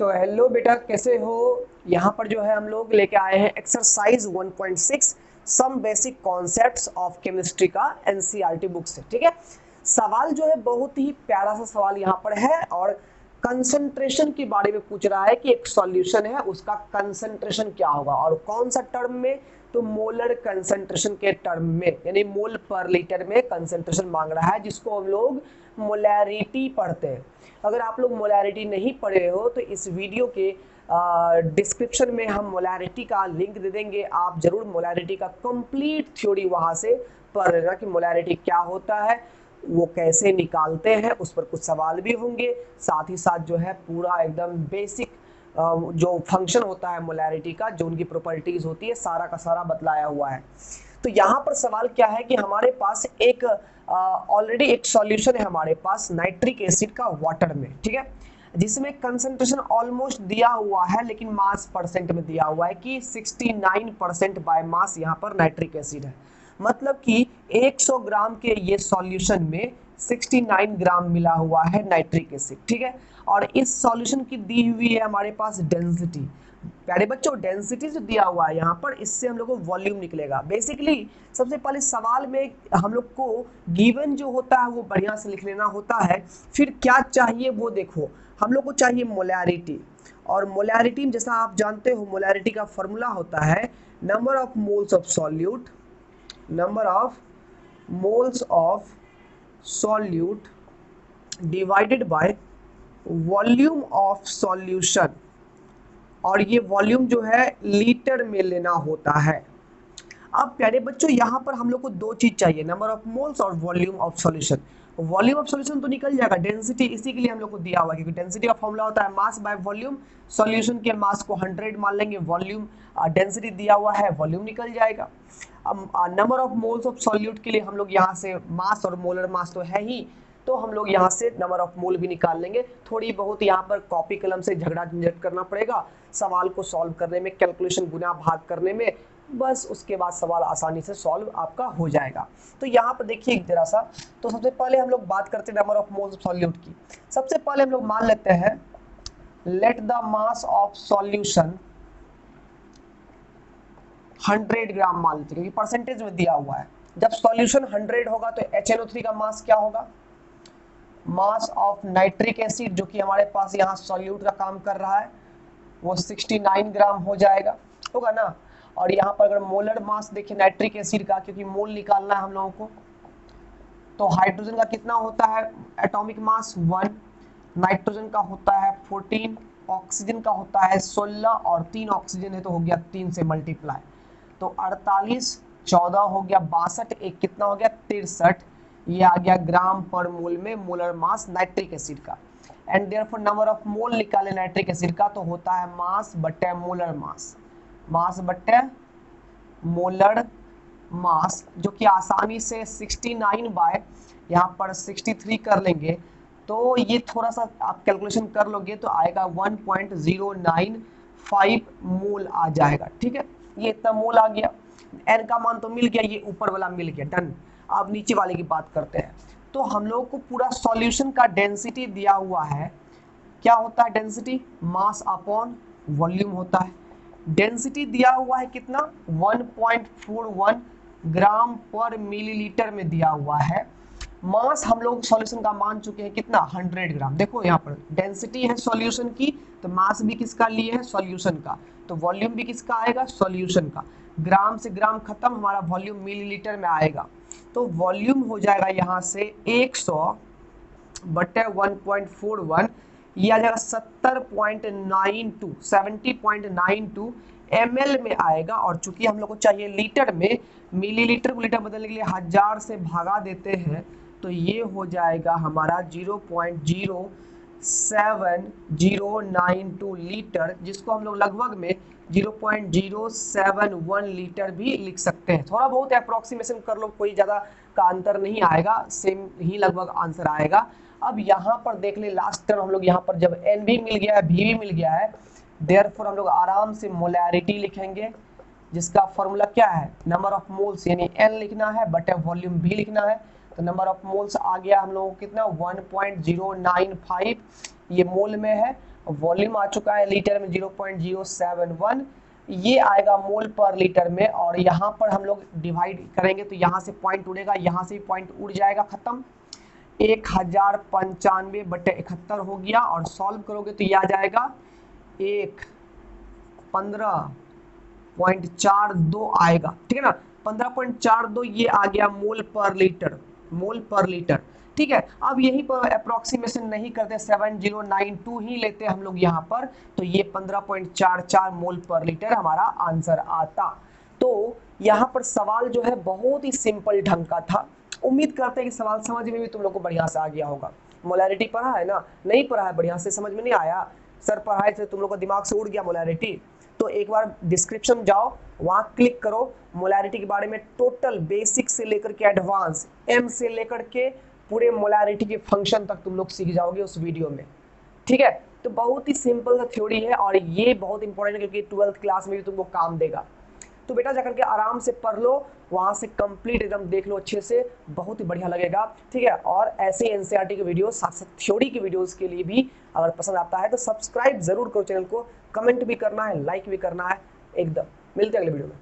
तो हेलो बेटा, कैसे हो। यहाँ पर जो है हम लोग लेके आए हैं exercise 1.6 some basic concepts of chemistry का एनसीईआरटी बुक से। ठीक है, सवाल जो है बहुत ही प्यारा सा सवाल यहाँ पर है और कंसंट्रेशन के बारे में पूछ रहा है कि एक सॉल्यूशन है उसका कंसंट्रेशन क्या होगा और कौन सा टर्म में, तो मोलर कंसंट्रेशन के टर्म में, यानी मोल पर लीटर में कंसंट्रेशन मांग रहा है, जिसको हम लोग मोलैरिटी पढ़ते हैं। अगर आप लोग मोलैरिटी नहीं पढ़े हो तो इस वीडियो के डिस्क्रिप्शन में हम मोलैरिटी का लिंक दे देंगे, आप जरूर मोलैरिटी का कंप्लीट थ्योरी वहां से पढ़ लेना कि मोलैरिटी क्या होता है, वो कैसे निकालते हैं, उस पर कुछ सवाल भी होंगे। साथ ही साथ जो है पूरा एकदम बेसिक जो फंक्शन होता है मोलैरिटी का, जो उनकी प्रॉपर्टीज होती है, सारा का सारा बतलाया हुआ है। तो यहाँ पर सवाल क्या है कि हमारे पास एक ऑलरेडी एक सॉल्यूशन है हमारे पास नाइट्रिक एसिड का वाटर में, ठीक है, जिसमें कंसंट्रेशन ऑलमोस्ट दिया हुआ है, लेकिन मास परसेंट में दिया हुआ है कि 69% बाय मास यहाँ पर नाइट्रिक एसिड है। मतलब कि 100 ग्राम के ये सॉल्यूशन में 69 ग्राम मिला हुआ है नाइट्रिक एसिड। ठीक है, और इस सॉल्यूशन की दी हुई है हमारे पास डेंसिटी। प्यारे बच्चों, डेंसिटी जो दिया हुआ है यहाँ पर, इससे हम लोग को वॉल्यूम निकलेगा। बेसिकली सबसे पहले सवाल में हम लोग को गिवन जो होता है वो बढ़िया से लिख लेना होता है। फिर क्या चाहिए वो देखो, हम लोग को चाहिए मोलैरिटी, और मोलैरिटी जैसा आप जानते हो मोलैरिटी का फॉर्मूला होता है number of moles of solute, number of moles of solute divided by volume of solution, और ये वॉल्यूम जो है लीटर में लेना होता है। अब प्यारे बच्चों यहाँ पर हम लोग को दो चीज चाहिए, नंबर ऑफ मोल्स और volume of solution. Volume of solution तो निकल जाएगा, डेंसिटी इसी के लिए हम लोग को दिया हुआ है, क्योंकि डेंसिटी का फॉर्मूला होता है मास बाय वॉल्यूम। सॉल्यूशन के मास को 100 मान लेंगे, वॉल्यूम डेंसिटी दिया हुआ है, वॉल्यूम निकल जाएगा। अब number of moles of solute के लिए हम लोग यहाँ से मास और मोलर मास तो है ही, तो हम लोग यहाँ से नंबर ऑफ मोल भी निकाल लेंगे। थोड़ी बहुत यहाँ पर कॉपी कलम से झगड़ा झंझट करना पड़ेगा सवाल को सॉल्व करने में, कैलकुलेशन गुना भाग करने में, बस उसके बाद सवाल आसानी से सॉल्व आपका हो जाएगा। तो यहाँ पर देखिए जरा सा, तो सबसे पहले हम लोग बात करते हैं number of moles of solute की। सबसे पहले हम लोग मान लेते हैं let the mass of solution 100 ग्राम मान लेते हैं, क्योंकि परसेंटेज में दिया हुआ है। जब सॉल्यूशन 100 होगा तो HNO3 का मास क्या होगा, मास ऑफ नाइट्रिक एसिड जो कि हमारे पास यहाँ सॉल्यूट का काम कर रहा है, वो 69 ग्राम हो जाएगा, होगा ना। और यहाँ पर अगर मोलर मास देखिए नाइट्रिक एसिड का, क्योंकि मोल निकालना है हम लोगों को, तो हाइड्रोजन का कितना होता है एटॉमिक मास 1, नाइट्रोजन का होता है 14, ऑक्सीजन का होता है 16, और 3 ऑक्सीजन है तो हो गया 3 से मल्टीप्लाई, तो 48, 14 हो गया 62, एक कितना हो गया 63, ये आ गया ग्राम पर मोल में मोलर मास नाइट्रिक एसिड का। And therefore number of mole निकाले नाइट्रिक एसिड का, तो होता है मास बटे मोलर मास, मास बटे मोलर मास, जो कि आसानी से 69 बाय यहाँ पर 63 कर लेंगे, तो ये थोड़ा सा आप कैलकुलेशन कर लोगे तो आएगा 1.095 मोल आ जाएगा। ठीक है, ये इतना मोल आ गया, एन का मान तो मिल गया, ये ऊपर वाला मिल गया, डन। अब नीचे वाले की बात करते हैं। तो हम लोग को पूरा सॉल्यूशन का डेंसिटी दिया हुआ है, क्या होता है डेंसिटी, मास अपॉन वॉल्यूम होता है। डेंसिटी दिया हुआ है कितना 1.41 ग्राम पर मिलीलीटर में दिया हुआ है। मास हम लोग सॉल्यूशन का मान चुके हैं कितना 100 ग्राम। देखो यहाँ पर डेंसिटी है सॉल्यूशन की, तो मास भी किसका लिए है सॉल्यूशन का, तो वॉल्यूम भी किसका आएगा सॉल्यूशन का। ग्राम से ग्राम खत्म, हमारा वॉल्यूम मिलीलीटर में आएगा, तो वॉल्यूम हो जाएगा यहाँ से 100 बटे 1.41, ये आ जाएगा 70.92 ml में आएगा। और चूंकि हम लोग को चाहिए लीटर में, मिलीलीटर को लीटर बदलने के लिए 1000 से भागा देते हैं, तो ये हो जाएगा हमारा 0.07092 लीटर, जिसको हम लोग लगभग में 0.071 लीटर भी लिख सकते हैं। थोड़ा बहुत अप्रोक्सीमेशन कर लो, कोई ज़्यादा का अंतर नहीं आएगा, सेम ही लगभग आंसर आएगा। अब यहाँ पर देख ले लास्ट टर्म हम लोग यहाँ पर जब N भी मिल गया है, V भी मिल गया है, देयरफॉर हम लोग आराम से मोलैरिटी लिखेंगे, जिसका फॉर्मूला क्या है नंबर ऑफ मोल्स, यानी N लिखना है बटे वॉल्यूम V लिखना है। तो नंबर ऑफ मोल्स आ गया हम लोगों को कितना 1.095, ये मोल में है, वॉल्यूम आ चुका है लीटर में 0.071, ये आएगा मोल पर लीटर में। और यहाँ पर हम लोग डिवाइड करेंगे तो यहाँ से पॉइंट उड़ेगा, यहाँ से भी पॉइंट उड़ जाएगा, खत्म। 1095/71 हो गया। और सॉल्व करोगे तो ये आ जाएगा 15.42 आएगा, ठीक है ना। 15.42 ये आ गया मोल पर लीटर, मोल पर लीटर, ठीक है। अब यही पर अप्रोक्सीमेशन नहीं करते, 7092 ही लेते हम लोग यहाँ पर, तो ये 15.44 मोल पर लीटर हमारा आंसर आता। तो यहाँ पर सवाल जो है बहुत ही सिंपल ढंग का था। उम्मीद करते हैं कि सवाल समझ में भी तुम लोग को बढ़िया से आ गया होगा। मोलैरिटी पढ़ा है ना, नहीं पढ़ा है बढ़िया से, समझ में नहीं आया, सर पढ़ाए थे तुम लोग को दिमाग से उड़ गया मोलैरिटी, तो एक बार डिस्क्रिप्शन जाओ, वहां क्लिक करो, मोलैरिटी के बारे में टोटल बेसिक से लेकर के एडवांस एम से लेकर के पूरे मोलैरिटी के फंक्शन तक तुम लोग सीख जाओगे उस वीडियो में, ठीक है। तो बहुत ही सिंपल सा थ्योरी है और ये बहुत इंपॉर्टेंट है क्योंकि 12th क्लास में भी तुमको काम देगा। तो बेटा जाकर के आराम से पढ़ लो, वहां से कंप्लीट एकदम देख लो अच्छे से, बहुत ही बढ़िया लगेगा, ठीक है। और ऐसे एनसीईआरटी के वीडियो, साथ साथ थ्योरी की वीडियोस के लिए भी अगर पसंद आता है तो सब्सक्राइब जरूर करो चैनल को, कमेंट भी करना है, लाइक भी करना है एकदम। मिलते हैं अगले वीडियो में।